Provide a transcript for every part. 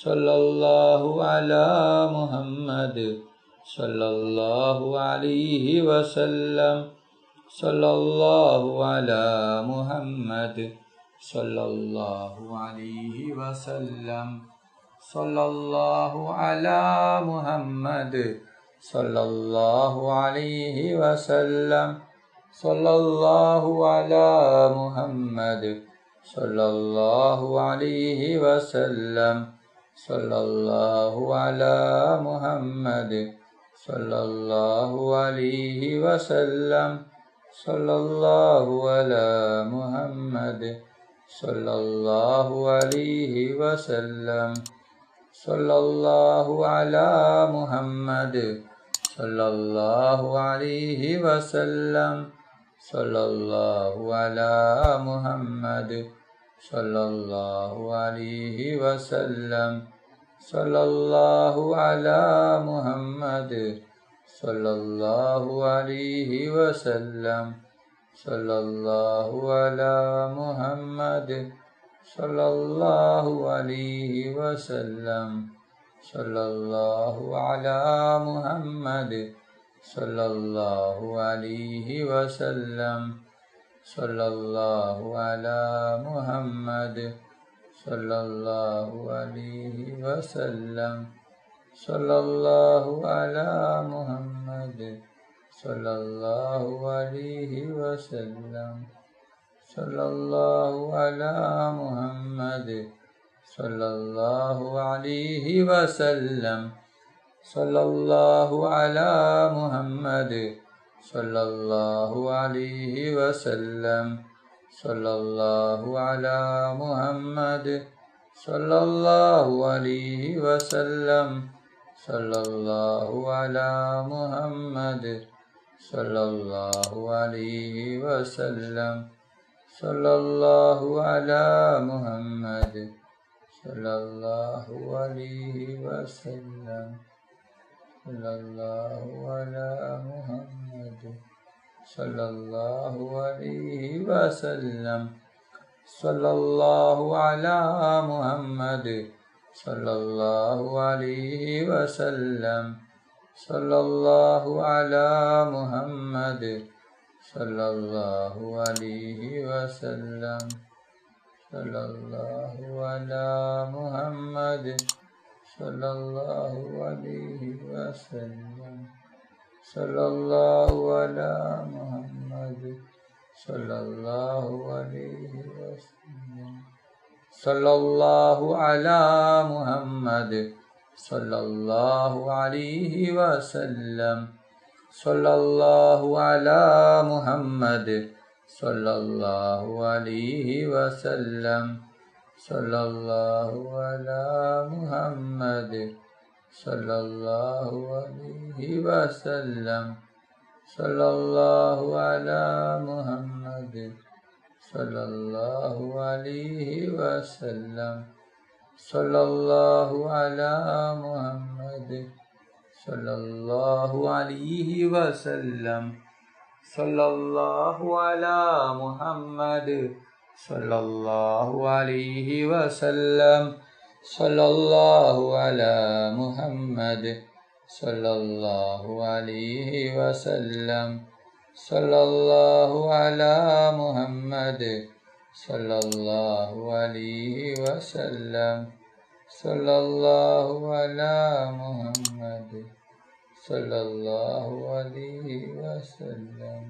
സല്ലല്ലാഹു അലാ മുഹമ്മദ് സല്ലല്ലാഹു അലൈഹി വസല്ലം. സല്ലല്ലാഹു അലാ മുഹമ്മദ് സല്ലല്ലാഹു അലൈഹി വസല്ലം. സല്ലല്ലാഹു അലാ മുഹമ്മദ് സല്ലല്ലാഹു അലൈഹി വസല്ലം. സല്ലല്ലാഹു അലാ മുഹമ്മദ് സല്ലല്ലാഹു അലൈഹി വസല്ലം. സല്ലല്ലാഹു അലാ മുഹമ്മദ് സല്ലല്ലാഹു അലൈഹി വസല്ലം. സല്ലല്ലാഹു അലാ മുഹമ്മദ് സല്ലല്ലാഹു അലൈഹി വസല്ലം. സല്ലല്ലാഹു അലാ മുഹമ്മദ് സല്ലല്ലാഹു അലൈഹി വസല്ലം. സല്ലല്ലാഹു അലാ മുഹമ്മദ് സല്ലല്ലാഹു അലൈഹി വസല്ലം. സല്ലല്ലാഹു അലാ മുഹമ്മദ് സല്ലല്ലാഹു അലൈഹി വസല്ലം. സല്ലല്ലാഹു അലാ മുഹമ്മദ് സല്ലല്ലാഹു അലൈഹി വസല്ലം. സല്ലല്ലാഹു അലാ മുഹമ്മദ് സല്ലല്ലാഹു അലൈഹി വസല്ലം. സല്ലല്ലാഹു അലാ മുഹമ്മദ് സല്ലല്ലാഹു അലൈഹി വസല്ലം. സല്ലല്ലാഹു അലാ മുഹമ്മദ് സല്ലല്ലാഹു അലൈഹി വസല്ലം. സല്ലല്ലാഹു അലാ മുഹമ്മദ് സല്ലല്ലാഹു അലൈഹി വസല്ലം. സല്ലല്ലാഹു അലാ മുഹമ്മദ് സല്ലല്ലാഹു അലൈഹി വസല്ലം. സല്ലല്ലാഹു അലാ മുഹമ്മദ് സല്ലല്ലാഹു അലൈഹി വസല്ലം. സല്ലല്ലാഹു അലാ മുഹമ്മദ് സല്ലല്ലാഹു അലൈഹി വസല്ലം. സല്ലല്ലാഹു അലാ മുഹമ്മദ് സല്ലല്ലാഹു അലൈഹി വസല്ലം. സല്ലല്ലാഹു അലാ മുഹമ്മദ് സല്ലല്ലാഹു അലൈഹി വസല്ലം. സല്ലല്ലാഹു അലാ മുഹമ്മദ് സല്ലല്ലാഹു അലൈഹി വസല്ലം. സല്ലല്ലാഹു അലാ മുഹമ്മദ് സല്ലല്ലാഹു അലൈഹി വസല്ലം. സല്ലല്ലാഹു അലാ മുഹമ്മദ് സല്ലല്ലാഹു അലൈഹി വസല്ലം. സല്ലല്ലാഹു അലാ മുഹമ്മദ് സല്ലല്ലാഹു അലൈഹി വസല്ലം. സല്ലല്ലാഹു അലാ മുഹമ്മദ് സല്ലല്ലാഹു അലൈഹി വസല്ലം. സല്ലല്ലാഹു അലാ മുഹമ്മദ് സല്ലല്ലാഹു അലൈഹി വസല്ലം. സല്ലല്ലാഹു അലാ മുഹമ്മദ് സല്ലല്ലാഹു അലൈഹി വസല്ലം. സല്ലല്ലാഹു അലാ മുഹമ്മദ് സല്ലല്ലാഹു അലൈഹി വസല്ലം. സല്ലല്ലാഹു അലാ മുഹമ്മദ് സല്ലല്ലാഹു അലൈഹി വസല്ലം. സല്ലല്ലാഹു അലാ മുഹമ്മദ് സല്ലല്ലാഹു അലൈഹി വസല്ലം. സല്ലല്ലാഹു അലാ മുഹമ്മദ് സല്ലല്ലാഹു അലൈഹി വസല്ലം. സല്ലല്ലാഹു അലാ മുഹമ്മദ് സല്ലല്ലാഹു അലൈഹി വസല്ലം. സല്ലല്ലാഹു അലാ മുഹമ്മദ് സല്ലല്ലാഹു അലൈഹി വസല്ലം.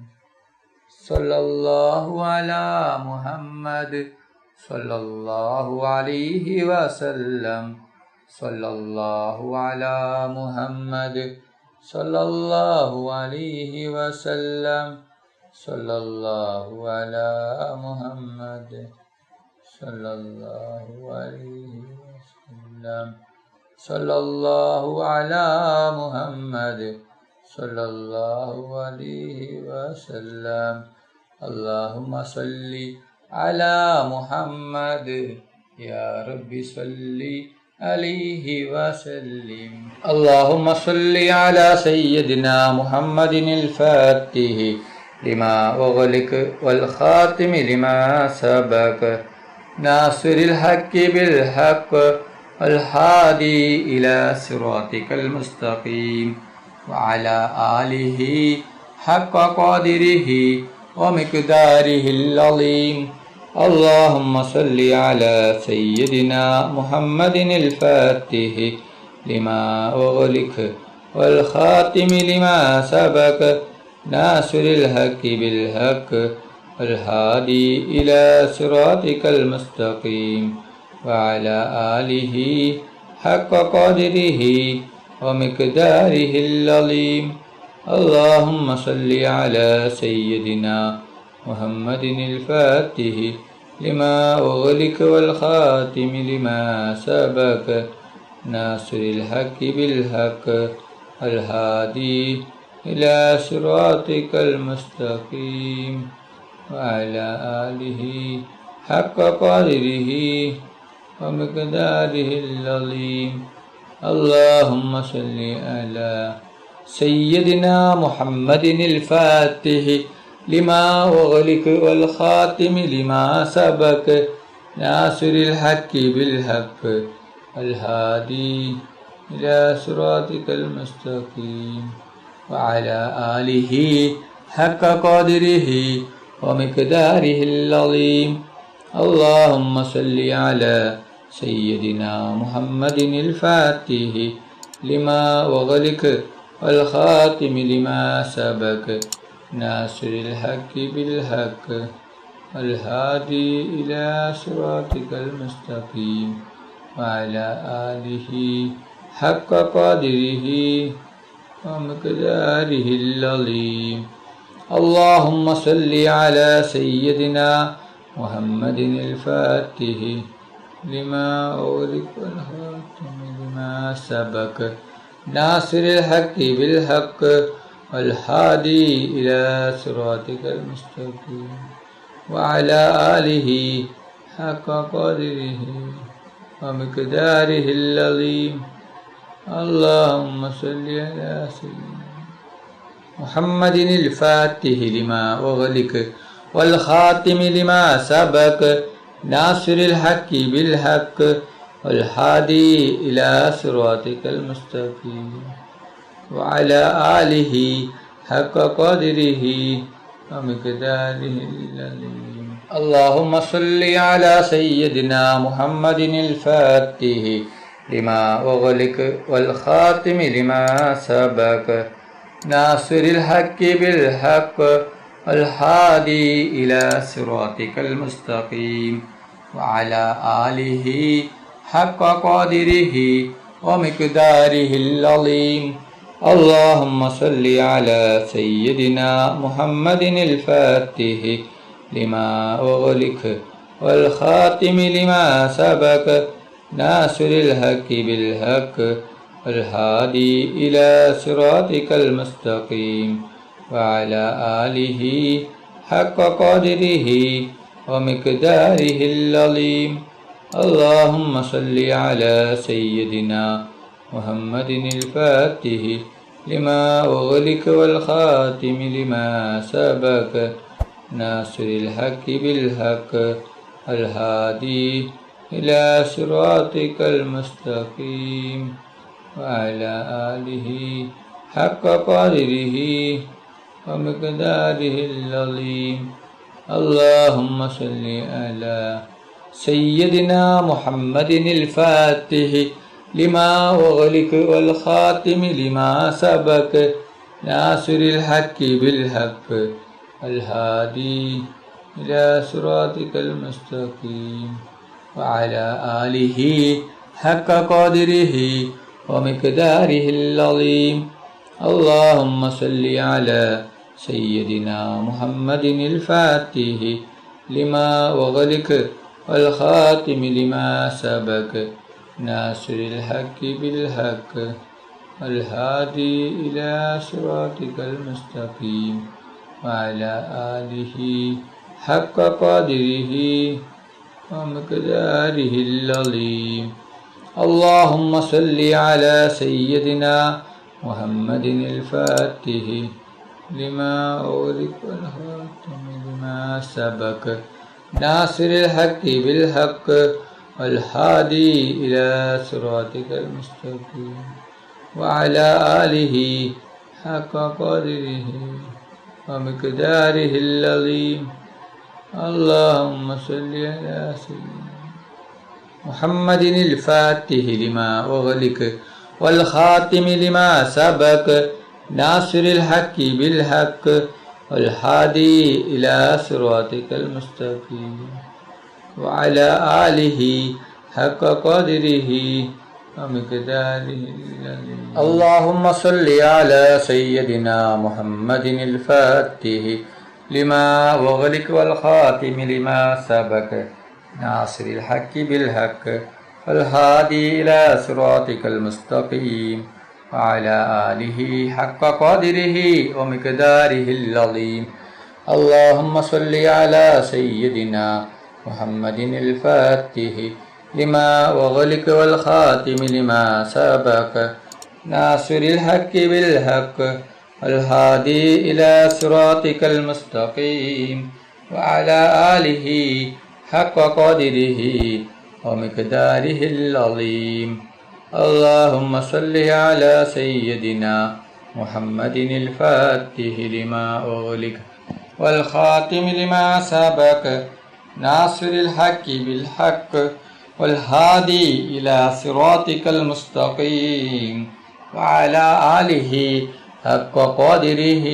സല്ലല്ലാഹു അലാ മുഹമ്മദ് സല്ലല്ലാഹു അലൈഹി വസല്ലം. സല്ലല്ലാഹു അലാ മുഹമ്മദ് സല്ലല്ലാഹു അലൈഹി വസല്ലം. സല്ലല്ലാഹു അലാ മുഹമ്മദ് സല്ലല്ലാഹു അലൈഹി വസല്ലം. സല്ലല്ലാഹു അലാ മുഹമ്മദ് സല്ലല്ലാഹു അലൈഹി വസല്ലം. اللهم صل على محمد يا رب صل عليه وسلم. اللهم صل على سيدنا محمد الفاتح لما أغلق والخاتم لما سبق ناصر الحق بالحق الهادي إلى صراطك المستقيم وعلى آله حق قدره ومقداره العظيم. اللهم صل على سيدنا محمد الفاتح لما أغلق والخاتم لما سبق ناصر الحق بالحق الهادي إلى صراطك المستقيم وعلى آله حق قدره ومقداره العظيم. اللهم صل على سيدنا محمد الفاتح لما أغلق والخاتم لما سبق ناصر الحق بالحق الهادي إلى صراطك المستقيم وعلى آله حق قدره ومقداره العظيم. اللهم صل على سيدنا محمد الفاتح لما أغلق والخاتم لما سبق ناصر الحق بالحق الهادي إلى صراطك المستقيم وعلى آله حق قدره ومقداره العظيم. اللهم صل على سيدنا محمد الفاتح لما أغلق والخاتم لما سبق ناصر الحق بالحق الهادي إلى صراطك المستقيم وعلى آله حق قدره ومقداره العظيم. اللهم صل على سيدنا محمد الفاتح لما أغلق والخاتم لما سبق ناصر الحق بالحق والهادي إلى صراطك المستقيم وعلى آله حق قدره ومقداره العظيم. اللهم صل على سيدنا محمد الفاتح لما أغلق والخاتم لما سبق ناصر الحق بالحق والهادي إلى صراطك المستقيم وعلى آله حق قدره ومقداره العظيم. اللهم صل على سيدنا محمد الفاتح لما أغلق والخاتم لما سبق ناصر الحق بالحق والهادي إلى صراطك المستقيم وعلى آله حق قدره ومقداره العظيم. اللهم صل على سيدنا محمد الفاتح لما أغلق والخاتم لما سبق ناصر الحق بالحق الهادي إلى صراطك المستقيم وعلى آله حق قدره ومقداره العظيم. اللهم صل على سيدنا محمد الفاتح لما أغلق والخاتم لما سبق ناصر الحق بالحق الهادي إلى صراطك المستقيم وعلى آله حق قدره ومقداره العظيم. اللهم صل على سيدنا محمد الفاتح لما أغلق والخاتم لما سبق ناصر الحق بالحق الهادي إلى صراطك المستقيم وعلى آله حق قدره ومقداره العظيم. اللهم صل على سيدنا محمد الفاتح لما أغلق والخاتم لما سبق ناصر الحق بالحق الهادي إلى صراطك المستقيم وعلى آله حق قدره ومقداره العظيم. اللهم صل على سيدنا محمد الفاتح لما أغلق والخاتم لما سبق ناصر الحق بالحق والهادي إلى صراطك المستقيم وعلى آله حق قدره ومقداره العظيم. اللهم صل على سيدنا محمد الفاتح لما أغلق والخاتم لما سبق ناصر الحق بالحق والهادي إلى صراطك المستقيم وعلى آله حق قدره ومقداره العظيم. اللهم صل على سيدنا محمد الفاتح لما أغلق والخاتم لما سبق ناصر الحق بالحق والهادي إلى صراطك المستقيم وعلى آله حق قدره ومقداره العظيم. اللهم صل على سيدنا محمد الفاتح لما أغلق والخاتم لما سبق ناصر الحق بالحق والهادي إلى صراطك المستقيم وعلى آله حق قدره ومقداره العظيم. اللهم صل على سيدنا محمد الفاتح لما أغلق والخاتم لما سبق ناصر الحق بالحق والهادي إلى صراطك المستقيم وعلى آله حق قدره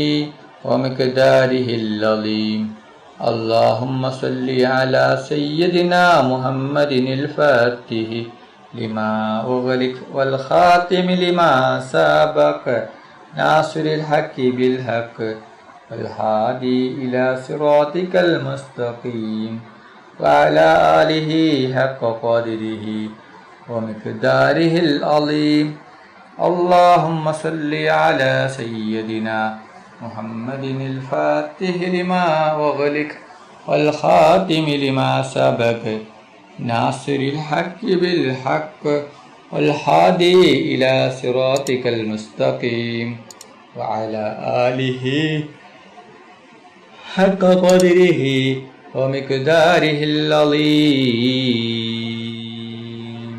ومقداره العظيم. اللهم صل على سيدنا محمد الفاتح لما أغلق والخاتم لما سبق ناصر الحق بالحق والهادي إلى صراطك المستقيم وعلى آله حق قدره ومقداره العظيم. اللهم صل على سيدنا محمد الفاتح لما أغلق والخاتم لما سبق ناصر الحق بالحق والهادي إلى صراطك المستقيم وعلى آله حق قدره ومقداره العظيم.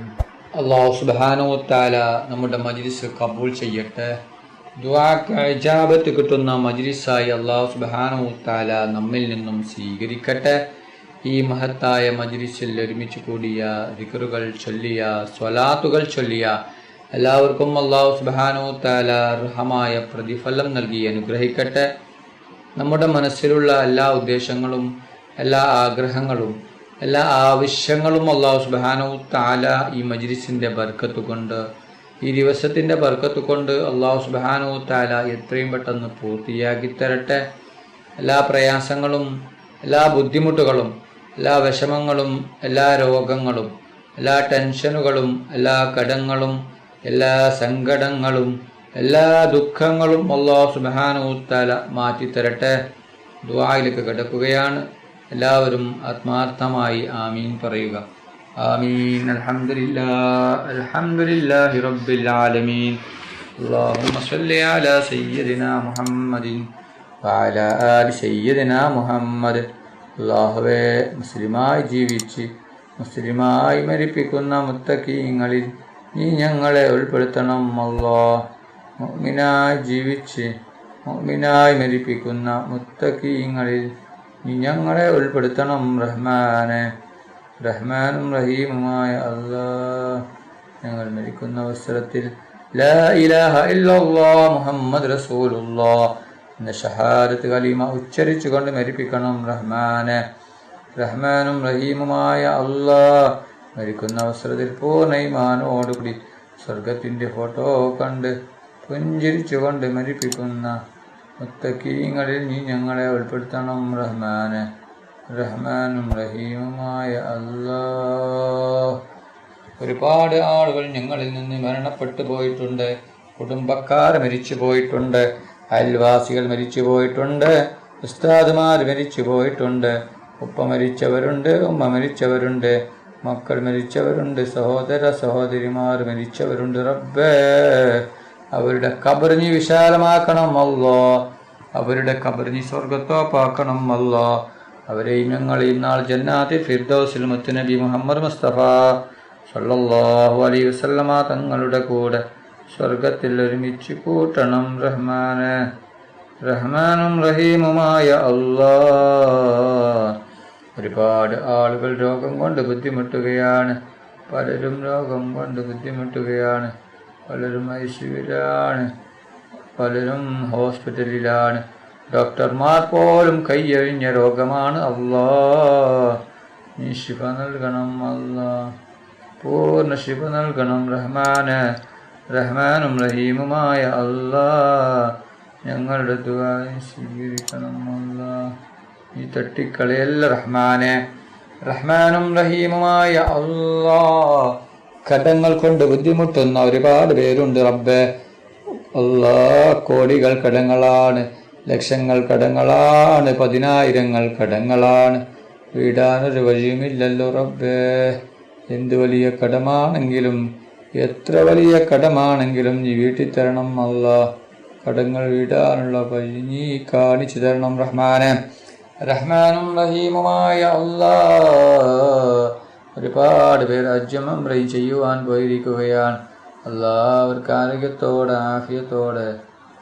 അല്ലാഹു സുബ്ഹാനഹു വ തആല നമ്മുടെ മജ്ലിസ് കബൂൽ ചെയ്യട്ടെ. ദുആക്ക് ഇജാബത്ത് കിട്ടുന്ന മജ്ലിസായി അല്ലാഹു സുബ്ഹാനഹു വ തആല നമ്മിൽ നിന്നും സ്വീകരിക്കട്ടെ. ഈ മഹത്തായ മജ്ലിസിൽ ഒരുമിച്ച് കൂടിയ ദിക്റുകൾ ചൊല്ലിയ സ്വലാത്തുകൾ ചൊല്ലിയ എല്ലാവർക്കും അല്ലാഹു സുബ്ഹാനഹു വ തആല അർഹമായ പ്രതിഫലം നൽകി അനുഗ്രഹിക്കട്ടെ. നമ്മുടെ മനസ്സിലുള്ള എല്ലാ ഉദ്ദേശങ്ങളും എല്ലാ ആഗ്രഹങ്ങളും എല്ലാ ആവശ്യങ്ങളും അല്ലാഹു സുബ്ഹാനഹു വ തആല ഈ മജ്ലിസിൻ്റെ ബർക്കത്ത് കൊണ്ട് ഈ ദിവസത്തിൻ്റെ ബർക്കത്ത് കൊണ്ട് അല്ലാഹു സുബ്ഹാനഹു വ തആല എത്രയും പെട്ടെന്ന് പൂർത്തിയാക്കി തരട്ടെ. എല്ലാ പ്രയാസങ്ങളും എല്ലാ ബുദ്ധിമുട്ടുകളും എല്ലാ വിഷമങ്ങളും എല്ലാ രോഗങ്ങളും എല്ലാ ടെൻഷനുകളും എല്ലാ കടങ്ങളും എല്ലാ സങ്കടങ്ങളും എല്ലാ ദുഃഖങ്ങളും അല്ലാഹു സുബ്ഹാനഹു വ തആല മാറ്റിത്തരട്ടെ. ദുആയിലേക്ക് കിടക്കുകയാണ്. എല്ലാവരും ആത്മാർത്ഥമായി ആമീൻ പറയുക. ആമീൻ. അൽഹംദുലില്ലാഹി റബ്ബിൽ ആലമീൻ. അല്ലാഹുമ്മ സ്വല്ലി അലാ സയ്യിദിനാ മുഹമ്മദിൻ വഅലാ ആലി സയ്യിദിനാ മുഹമ്മദ്. അല്ലാഹുവേ, മുസ്ലിമായി ജീവിച്ച് മുസ്ലിമായി മരിപ്പിക്കുന്ന മുത്തഖീങ്ങളിൽ നീ ഞങ്ങളെ ഉൾപ്പെടുത്തണം. അല്ലാഹ്, മുഅ്മിനായി ജീവിച്ച് മുഅ്മിനായി മരിപ്പിക്കുന്ന മുത്തഖീങ്ങളിൽ നീ ഞങ്ങളെ ഉൾപ്പെടുത്തണം. റഹ്മാനെ, റഹ്മാനും റഹീമുമായ അല്ലാഹ്, ഞങ്ങൾ മരിക്കുന്ന അവസരത്തിൽ ലാ ഇലാഹ ഇല്ലല്ലാഹ് മുഹമ്മദ് റസൂലുള്ളാഹ് എന്ന ഷഹാദത്ത് കലിമ ഉച്ചരിച്ചുകൊണ്ട് മരിപ്പിക്കണം. റഹ്മാനെ, റഹ്മാനും റഹീമുമായ അല്ലാഹ്, മരിക്കുന്ന അവസരത്തിൽ പൂർണ്ണ ഈമാനോടുകൂടി സ്വർഗത്തിൻ്റെ ഫോട്ടോ കണ്ട് പുഞ്ചിരിച്ചുകൊണ്ട് മരിപ്പിക്കുന്ന മുത്തഖീങ്ങളിൽ നീ ഞങ്ങളെ ഉൾപ്പെടുത്തണം. റഹ്മാനെ, റഹ്മാനും റഹീമുമായ അല്ലാഹ്. ഒരുപാട് ആളുകൾ ഞങ്ങളിൽ നിന്ന് മരണപ്പെട്ടു പോയിട്ടുണ്ട്. കുടുംബക്കാർ മരിച്ചു പോയിട്ടുണ്ട്, അയൽവാസികൾ മരിച്ചു പോയിട്ടുണ്ട്, ഉസ്താദുമാർ മരിച്ചു പോയിട്ടുണ്ട്, ഉപ്പ മരിച്ചവരുണ്ട്, ഉമ്മ മരിച്ചവരുണ്ട്, മക്കൾ മരിച്ചവരുണ്ട്, സഹോദര സഹോദരിമാർ മരിച്ചവരുണ്ട്. റബ്ബേ, അവരുടെ ഖബർ നീ വിശാലമാക്കണം അല്ലാഹ്. അവരുടെ ഖബർ നീ സ്വർഗത്തോപ്പാക്കണം അല്ലാഹ്. അവരെയും ഞങ്ങളെയും നാൾ ജന്നാത്തിൽ ഫിർദൗസിൽ മുത്തുനബി മുഹമ്മദ് മുസ്തഫ സല്ലല്ലാഹു അലൈഹി വസല്ലമ തങ്ങളുടെ കൂടെ സ്വർഗത്തിൽ ഒരുമിച്ച് കൂട്ടണം റഹ്മാനെ. റഹ്മാനും റഹീമുമായ അല്ലാഹ്. ഒരുപാട് ആളുകൾ രോഗം കൊണ്ട് ബുദ്ധിമുട്ടുകയാണ്. പലരും രോഗം കൊണ്ട് ബുദ്ധിമുട്ടുകയാണ്. പലരും ഐസിയുവിലാണ്, പലരും ഹോസ്പിറ്റലിലാണ്. ഡോക്ടർമാർ പോലും കൈയഴിഞ്ഞ രോഗമാണ്. അല്ലാഹ് നീ ശിഫ നൽകണം. അല്ലാഹ് പൂർണ്ണ ശിഫ നൽകണം റഹ്മാനെ. റഹ്മാനും റഹീമുമായ അല്ലാഹ് ഞങ്ങളുടെ ദുആ സ്വീകരിക്കണം. അല്ലാഹ് നീ തട്ടിക്കളയല്ല റഹ്മാനെ. റഹ്മാനും റഹീമുമായ അല്ലാഹ്. കടങ്ങൾ കൊണ്ട് ബുദ്ധിമുട്ടുന്ന ഒരുപാട് പേരുണ്ട് റബ്ബേ. അല്ലാഹ് കോടികൾ കടങ്ങളാണ്, ലക്ഷങ്ങൾ കടങ്ങളാണ്, 10,000 കടങ്ങളാണ്. വീടാനൊരു വഴിയുമില്ലല്ലോ റബ്ബേ. എന്ത് വലിയ കടമാണെങ്കിലും എത്ര വലിയ കടമാണെങ്കിലും നീ വീട്ടിൽ തരണം അല്ലാഹ്. കടങ്ങൾ വീടാനുള്ള വഴി നീ കാണിച്ചു തരണം റഹ്മാനെ. റഹ്മാനും റഹീമുമായ അല്ലാഹ്. ഒരുപാട് പേർ ഹജ്ജും ഉംറയും ചെയ്യുവാൻ പോയിരിക്കുകയാണ്. അല്ലാഹ് അവർക്ക് ആരോഗ്യത്തോടെ ആഫിയത്തോടെ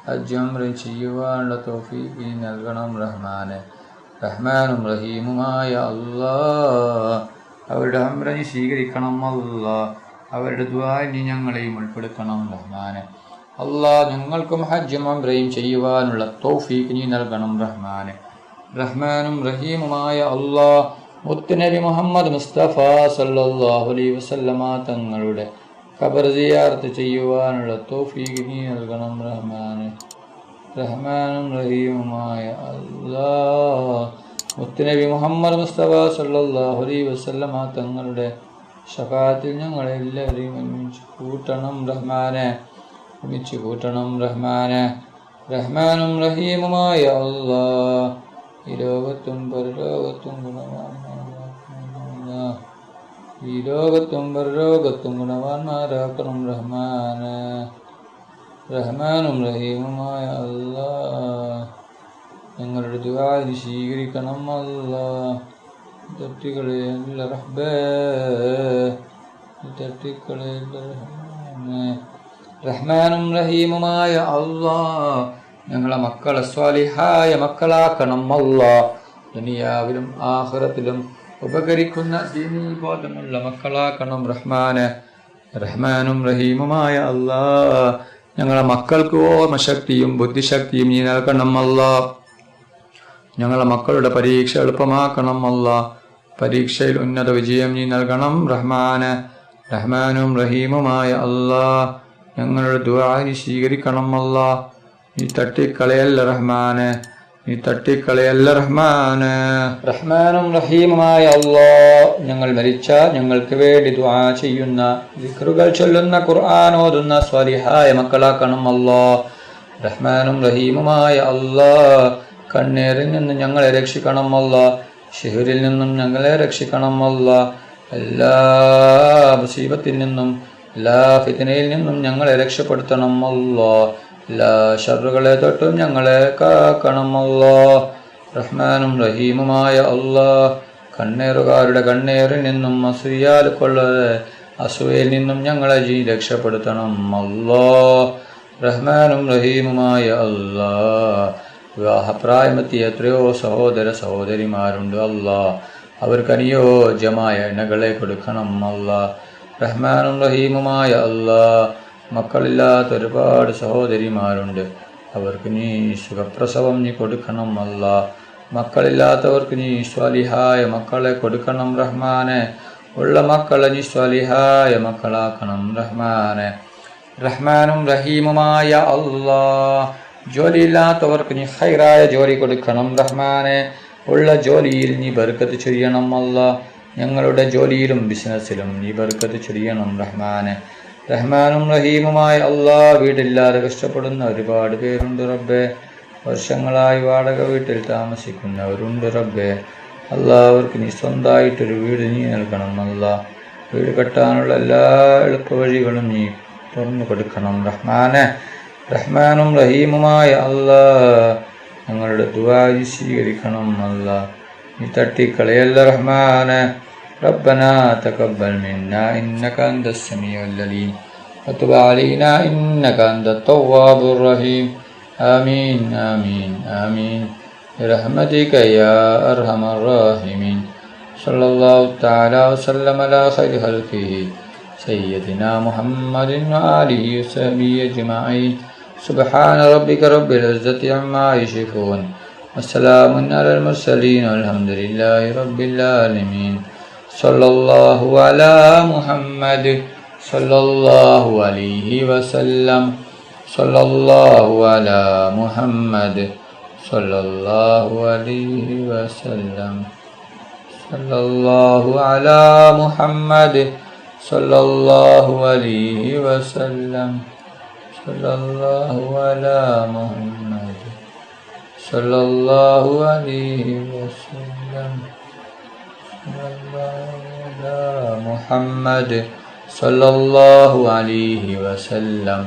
ഹജ്ജും ഉംറയും ചെയ്യുവാനുള്ള തൗഫീഖ് നൽകണം റഹ്മാനെ. റഹ്മാനും റഹീമുമായ അല്ലാഹ്. അവരുടെ ഉംറ നീ സ്വീകരിക്കണം അല്ലാഹ്. അവരുടെ ദുആ നീ ഞങ്ങളെയും ഉൾപ്പെടുത്തണം റഹ്മാനെ. അല്ലാഹ് ഞങ്ങൾക്കും ഹജ്ജും ഉംറയും ചെയ്യുവാനുള്ള തൗഫീഖ് നീ നൽകണം റഹ്മാനെ. റഹ്മാനും റഹീമുമായ അല്ലാഹ്. മുത്തുനബി മുഹമ്മദ് മുസ്തഫ സല്ലല്ലാഹു അലൈഹി വസല്ലമ തങ്ങളുടെ ഖബർ സിയാറത്ത് ചെയ്യുവാനുള്ള തൗഫീഖ് നീ നൽകണം റഹ്മാനെ. റഹ്മാനും റഹീമുമായ അല്ലാഹ്. മുത്തുനബി മുഹമ്മദ് മുസ്തഫ സല്ലല്ലാഹു അലൈഹി വസല്ലമ തങ്ങളുടെ ശഫാഅത്തിൽ ഞങ്ങളെല്ലാവരെയും ഒരുമിച്ച് കൂട്ടണം റഹ്മാനെ. ഒരുമിച്ച് കൂട്ടണം റഹ്മാനെ. റഹ്മാനും റഹീമുമായ അല്ലാഹ്. ഈ ലോകത്തും പരലോകത്തും ഗുണവാന്മാരാക്കണം റഹ്മാനെ. റഹ്മാനും റഹീമുമായ അല്ലാഹ്. ഞങ്ങളുടെ ദുആ സ്വീകരിക്കണം അല്ലാഹ്. തട്ടിക്കളയല്ല റബ്ബേ, തട്ടിക്കളയല്ല റഹ്മാനെ. റഹ്മാനും റഹീമുമായ അല്ലാഹ്. ഞങ്ങളെ മക്കളെ സ്വാലിഹായ മക്കളാക്കണം അല്ലാഹ്. ദുനിയാവിലും ആഖിറത്തിലും ഉപകരിക്കുന്ന ദീനീ ബോധമുള്ള മക്കളാക്കണം റഹ്മാനെ. റഹ്മാനും റഹീമുമായ അല്ലാഹ്. ഞങ്ങളെ മക്കൾക്ക് ഓർമ്മശക്തിയും ബുദ്ധിശക്തിയും നീ നൽകണം അല്ലാഹ്. ഞങ്ങളെ മക്കളുടെ പരീക്ഷ എളുപ്പമാക്കണം അല്ലാഹ്. പരീക്ഷയിൽ ഉന്നത വിജയം നീ നൽകണം റഹ്മാനെ. റഹ്മാനും റഹീമുമായ അല്ലാഹ്. ഞങ്ങളുടെ ദുആ നീ സ്വീകരിക്കണം അല്ലാഹ്. നീ തട്ടിക്കളയല്ല റഹ്മാനെ. നീ തട്ടിക്കളയല്ല റഹ്മാനെ. റഹ്മാനും റഹീമുമായ അല്ലാഹ്. ഞങ്ങൾ മരിച്ചാൽ ഞങ്ങൾക്ക് വേണ്ടി ദുആ ചെയ്യുന്ന, ദിക്റുകൾ ചൊല്ലുന്ന, ഖുർആൻ ഓതുന്ന സ്വാലിഹായ മക്കളാക്കണം അല്ലാഹ്. റഹ്മാനും റഹീമുമായ അല്ലാഹ്. കണ്ണീരിൽ നിന്നും ഞങ്ങളെ രക്ഷിക്കണം അല്ലാഹ്. ശിഹറിൽ നിന്നും ഞങ്ങളെ രക്ഷിക്കണം അല്ലാഹ്. എല്ലാ മുസീബത്തിൽ നിന്നും എല്ലാ ഫിത്നയിൽ നിന്നും ഞങ്ങളെ രക്ഷപ്പെടുത്തണം അല്ലാഹ്. എല്ലാ ശർറുകളെ തൊട്ടും ഞങ്ങളെ കാക്കണം അല്ലാഹ്. റഹ്മാനും റഹീമുമായ അല്ലാഹ്. കണ്ണീറുകാരുടെ കണ്ണീരിൽ നിന്നും അസൂയാൽ കൊള്ളരെ അസൂയയിൽ നിന്നും ഞങ്ങളെ രക്ഷപ്പെടുത്തണം അല്ലാഹ്. റഹ്മാനും റഹീമുമായ അല്ലാഹ്. വിവാഹപ്രായമെത്തിയ എത്രയോ സഹോദര സഹോദരിമാരുണ്ട് അല്ലാഹ്. അവർക്ക് അനുയോജ്യമായ ഇണകളെ കൊടുക്കണം അല്ലാഹ്. റഹ്മാനും റഹീമുമായ അല്ലാഹ്. മക്കളില്ലാത്ത ഒരുപാട് സഹോദരിമാരുണ്ട്. അവർക്ക് നീ സുഖപ്രസവം നീ കൊടുക്കണം അല്ലാഹ്. മക്കളില്ലാത്തവർക്ക് നീ സ്വാലിഹായ മക്കളെ കൊടുക്കണം റഹ്മാനെ. ഉള്ള മക്കളെ നീ സ്വാലിഹായ മക്കളാക്കണം റഹ്മാനെ. റഹ്മാനും റഹീമുമായ അല്ലാഹ്. ജോലിയില്ലാത്തവർക്ക് നീ ഖൈറായ ജോലി കൊടുക്കണം റഹ്മാനെ. ഉള്ള ജോലിയിൽ നീ ബർക്കത്ത് ചൊരിയണം അല്ലാഹ്. ഞങ്ങളുടെ ജോലിയിലും ബിസിനസ്സിലും നീ ബർക്കത്ത് ചൊരിയണം റഹ്മാനെ. റഹ്മാനും റഹീമുമായ അല്ലാഹ്. വീടില്ലാതെ കഷ്ടപ്പെടുന്ന ഒരുപാട് പേരുണ്ട് റബ്ബേ. വർഷങ്ങളായി വാടക വീട്ടിൽ താമസിക്കുന്നവരുണ്ട് റബ്ബേ. അല്ലാഹ് അവർക്ക് നീ സ്വന്തമായിട്ടൊരു വീട് നീ നൽകണം അല്ലാഹ്. വീട് കെട്ടാനുള്ള എല്ലാ എളുപ്പവഴികളും നീ തുറന്നു കൊടുക്കണം റഹ്മാനെ. റഹ്മാനും റഹീമുമായ അല്ലാഹ്. ഞങ്ങളുടെ ദുആ സ്വീകരിക്കണം അല്ലാഹ്. നീ തട്ടിക്കളയല്ല റഹ്മാനെ. ربنا تقبل منا إنك أنت السميع العليم وتب علينا إنك أنت التواب الرحيم آمين آمين آمين برحمتك يا أرحم الراحمين. صلى الله تعالى وسلم على خير خلقه سيدنا محمد وآله وصحبه أجمعين. سبحان ربك رب العزة عما يصفون وسلام على المرسلين والحمد لله رب العالمين. صلى الله على محمد صلى الله عليه وسلم. صلى الله على محمد صلى الله عليه وسلم. صلى الله على محمد صلى الله عليه وسلم. صلى الله على محمد صلى الله عليه وسلم. محمد صلى الله عليه وسلم.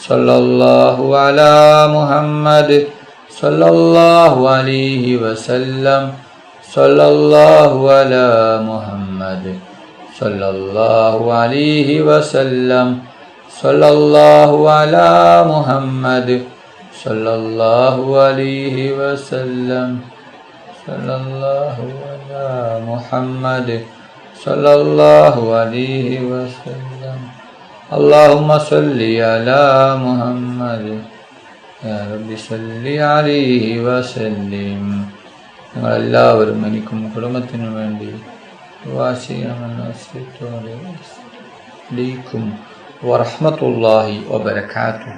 صلى الله على محمد صلى الله عليه وسلم. صلى الله على محمد صلى الله عليه وسلم. صلى الله على محمد صلى الله عليه وسلم. صلى الله على محمد صلى الله عليه وسلم. اللهم صل على محمد يا رب صل عليه وسلم. നിങ്ങളെല്ലാവരും എനിക്കും കുടുംബത്തിനു വേണ്ടി ദുആ ചെയ്യണമെന്ന് വസിയത്തോടെ. അലൈക്കും വറഹ്മത്തുള്ളാഹി വബറകാതുഹു.